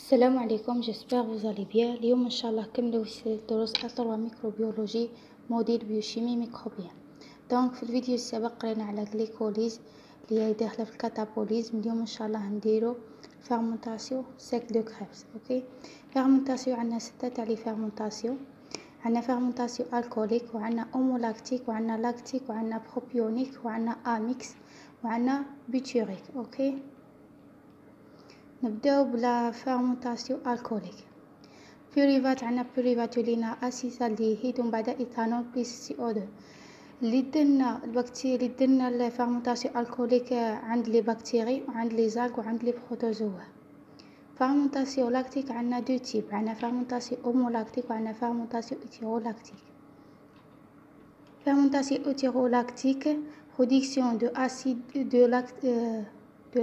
السلام عليكم. j'espère vous allez bien. اليوم ان شاء الله كملوا دروس اثر وميكروبيولوجي موديل بيوشيمي ميكروبيا. دونك في الفيديو السابق قرينا على الجليكوليز اللي هي داخله في الكاتابوليزم. اليوم ان شاء الله نديرو فيرمونتاسيون سيك دو كريبس. اوكي، فيرمونتاسيون عندنا 6 تاع لي فيرمونتاسيون. عندنا فيرمونتاسيون الكوليك، وعندنا اومولاكتيك، وعندنا لاكتيك، وعندنا بروبيونيك، وعندنا اميكس، وعندنا بيتوريك. اوكي، نبداو بلا فيرمونتاسيون الكوليك. بيوريفات، عندنا بيوريفات يولينا اسيتالديهيد ومن بعد ايثانول بلس سي او 2. اللي درنا البكتيريا اللي درنا الفيرمونتاسيون الكوليك عند لي بكتيري وعند لي زالك وعند لي بروتوزوا. فيرمونتاسيون لاكتيك عندنا دو تيب، عندنا فيرمونتاسيون اومولاكتيك وعندنا فيرمونتاسيون ايثيرولاكتيك. فيرمونتاسيون ايثيرولاكتيك production de acide de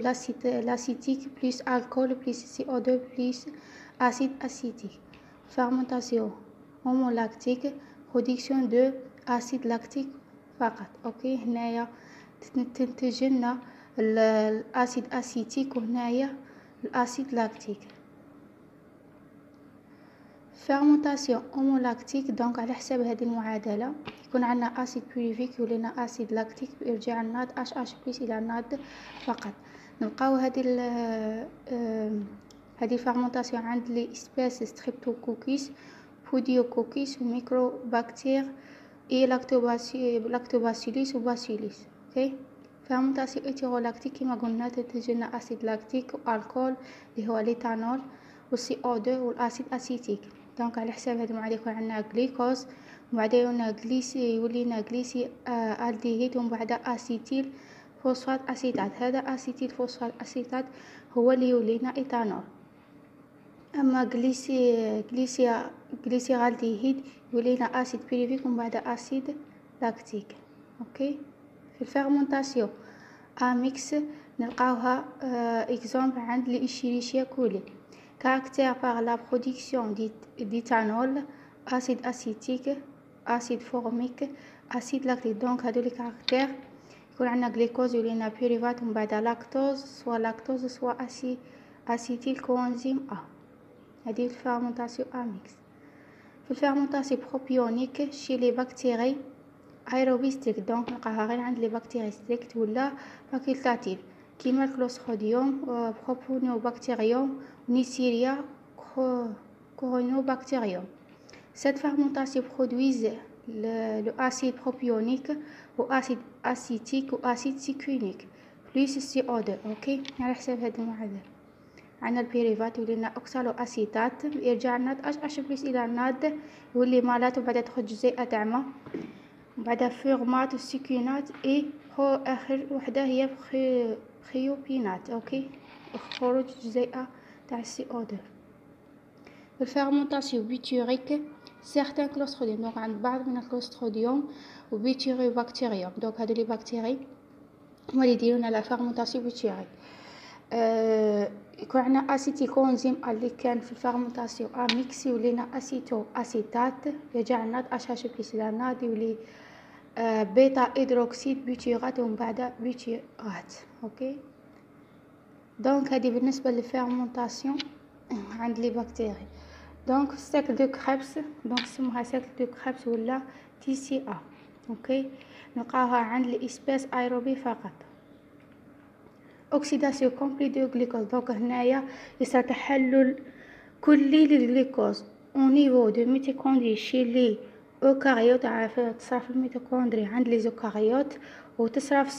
l'acétique plus alcool plus CO2 plus acide acétique. Fermentation homolactique, production de acide lactique فقط. اوكي، هنايا تنتج لنا الاسيد اسيتيك وهنايا الاسيد لاكتيك. فيرمونتاسيون اومولاكتيك دونك على حساب هذه المعادله يكون عندنا اسيد بيريفيك ولينا اسيد لاكتيك يرجع الناد اش بلس الى الناد فقط. نلقاو هذه الفيرمونتاسيون عند لي اسبيس ستريبتوكوكيس، بوديوكوكيس وميكروباكتير اي لاكتوباسيليس وباسيليس. اوكي، فيرمونتاسيون ايثيرولاكتيك كما قلنا تنتج لنا اسيد لاكتيك والكول اللي هو ليتانول والسي او 2 والاسيد اسيتيك. دونك على حساب هذه المعادله يكون عندنا غليكوز وبعدين يولينا غليسي الديهيد ومن بعد اسيتيل فوسفات اسيتات. هذا اسيتيل فوسفات اسيتات هو اللي يولينا ايثانول. اما غليسيرالديهيد يولينا اسيد بيريفيك ومن بعد اسيد لاكتيك. اوكي، في الفيرمونتاسيون اميكس نلقاوها اكزامبل عند الاشيريشيا كولي. Caractère par la production d'éthanol, acide acétique, acide formique, acide lactique. Donc هادو لي كاركتير يكون عندنا غليكوز ولينا بيريفات ومن بعد لاكتوز، سوا لاكتوز سوا اسيتيل كوانزيم ا. هذه الفيرمونتاسيون اميكس. في الفيرمونتاسيون بروبيونيك شي لي بكتيري ايروبي ستريكت، دونك نلقاها غير عند لي بكتيري ستريكت ولا فاكولتاتيف كيما الكلوستريديوم، بروبونوبكتيريوم، نيسيريا، كورونوبكتيريوم. Cette fermentation produit l'acide propionique ou acide acétique ou acide cyclinique plus CO2. اوكي، على حساب هذه المعادله عندنا البيريفات ولينا اوكسالو اسيتات يرجع لنا اش بلس الى الناد يولي مالات وبعد تخرج جزيئات اعمى وبعد فورمات وسكينات اي اخر وحده هي خيوبينات. اوكي، خروج جزيئه تاع السي او 2. الفيرمونتاسيون بيتوريك سيغتان كلوستريديوم، دونك عند بعض من الكلوستريديوم وبيتوري بكتيريوم. دونك هادو لي بكتيري هما اللي يديرونا لا فيرمونتاسيون بيتوريك. يكون عندنا اسيتيكونزيم اللي كان في الفيرمونتاسيون اميكس يولينا اسيتو اسيتات يرجع لنا اش بلس الى ناد يولي بيتا هيدروكسيد بيتيرات ومن بعد بيتيرات. اوكي، دونك هذه بالنسبه للفيرمونتاسيون عند لي بكتيري. دونك السيكل دو كريبس دونك سموها سيكل دو كريبس ولا تي سي ا. اوكي، نلقاوها عند لي اسبيس ايروبي فقط. اوكسيداسيون كومبلي دو غليكوز، دونك هنايا يصير تحلل كلي للغليكوز او نيفو دو ميتوكوندري شي لي اوكاريوت. تصرى في الميتوكوندري عند لي زوكاريوت وتصرى في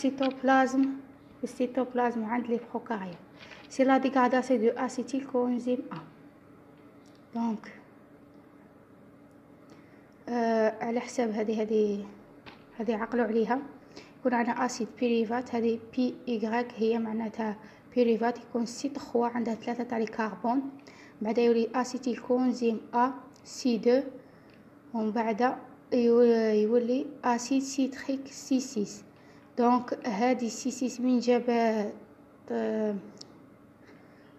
السيتوبلازم عند لي بروكاريوت. سي لا ديغاداسيون دو اسيتيل كوانزيم ا. دونك على حساب هذه عقلوا عليها. يكون عندنا اسيد بيريفات، هذه بي ايغريك هي معناتها بيريفات، يكون سي 3 عندها 3 تاع لي كربون، بعد يولي اسيتيل كوانزيم ا سي 2 ومن بعد يولي اسيد سيتريك سي 6. دونك هذه سي 6 من جاب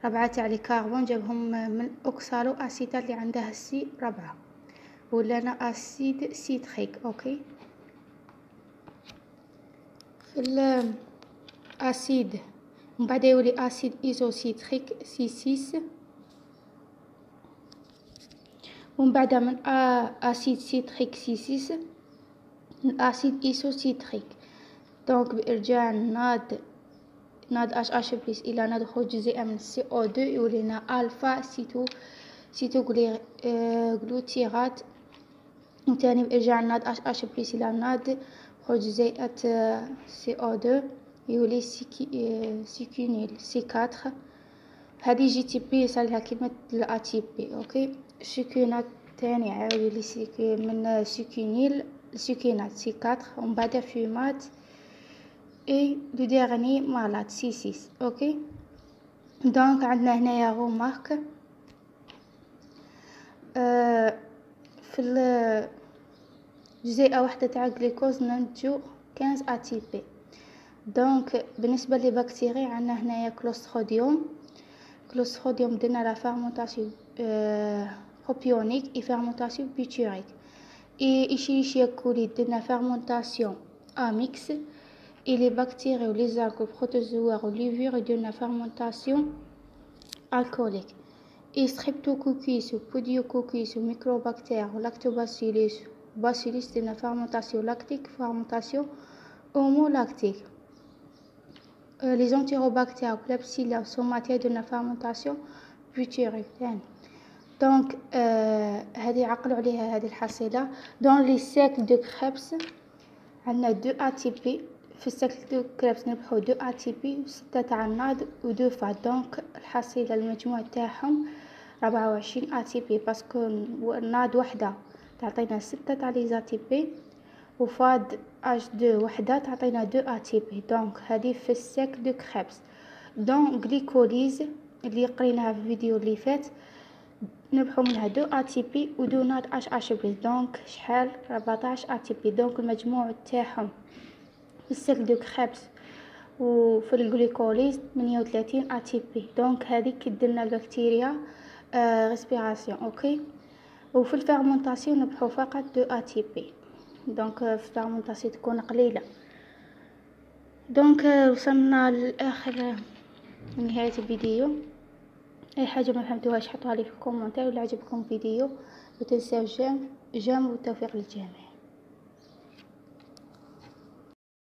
4 تاع لي كربون جابهم من اوكسالو اسيتات اللي عندها سي 4 ولنا اسيد سيتريك. اوكي، في الاسيد من بعد يولي اسيد ايزوسيتريك سي 6 ومن بعد من اسيد سيتريك سي6 الاسيد ايسوسيتريك. دونك بارجاع ناد اش بلس الى ناد خروج جزيئه من سي او 2 يولينا الفا سيتو غلوتيرات. وتاني بارجاع ناد اش بلس الى ناد خروج جزيئه سي او 2 يولي سيكونيل سي 4. هذه جي تي بي يصلها كيما الأ تي بي. اوكي سيكونات تاني عاود يولي من سيكونيل سيكونات سي 4 ومن بعد فيمات اي لو ديرني مالات سي 6. اوكي دونك عندنا هنايا رومارك في الجزيئة واحدة تاع الجليكوز ننتجو 15 ا تي بي. دونك بالنسبة للبكتيري عندنا هنايا كلوستريديوم درنا لا فيرمونطاسيون بروبيونيك اي فيرمونطاسيون بيتوريك. اي إشيريشيا كولي درنا فيرمونطاسيون اميكس. اي لي بكتيري و لي زالغ بروتوزوار و ليفور درنا فيرمونطاسيون الكوليك. اي ستريبتوكوكيس و بوديوكوكيس و ميكروباكتير و لاكتوباسيلوس باسيلوس درنا فيرمونطاسيون لاكتيك فيرمونطاسيون هومولاكتيك. les enterobactères و klebsiella و somatia درنا فيرمونطاسيون بيتوريك ثاني. دونك هذه عقلوا عليها هذه الحصيلة. دون لي سيكل دو كريبس عندنا 2 ا تي بي. في السيكل دو كريبس نربحو 2 ا تي بي و 6 تاع الناد و 2 فات. دونك الحصيلة المجموع تاعهم 24 ا تي بي باسكو الناد وحدة تعطينا 6 تاع لي ا تي بي وفاد اش 2 وحدة تعطينا 2 ا تي بي. دونك هذه في السيكل دو كريبس. دون غليكوليز اللي قريناها في الفيديو اللي فات نربحو منها 2 ا تي بي و 2 ناد اش بلس. دونك شحال 14 ا تي بي. دونك المجموع تاعهم في السيكل دو كريبس وفي الغليكوليز 38 ا تي بي. دونك هذيك درنا البكتيريا ريسبيراسيون. اوكي وفي الفيرمونطاسيون نربحو فقط 2 ا تي بي. دونك في الفيرمونطاسيون تكون قليله. دونك وصلنا لاخر نهايه الفيديو. اي حاجه ما فهمتوهاش حطوها لي في الكومنتات. ولا عجبكم الفيديو لا تنساو جيم والتوفيق للجميع.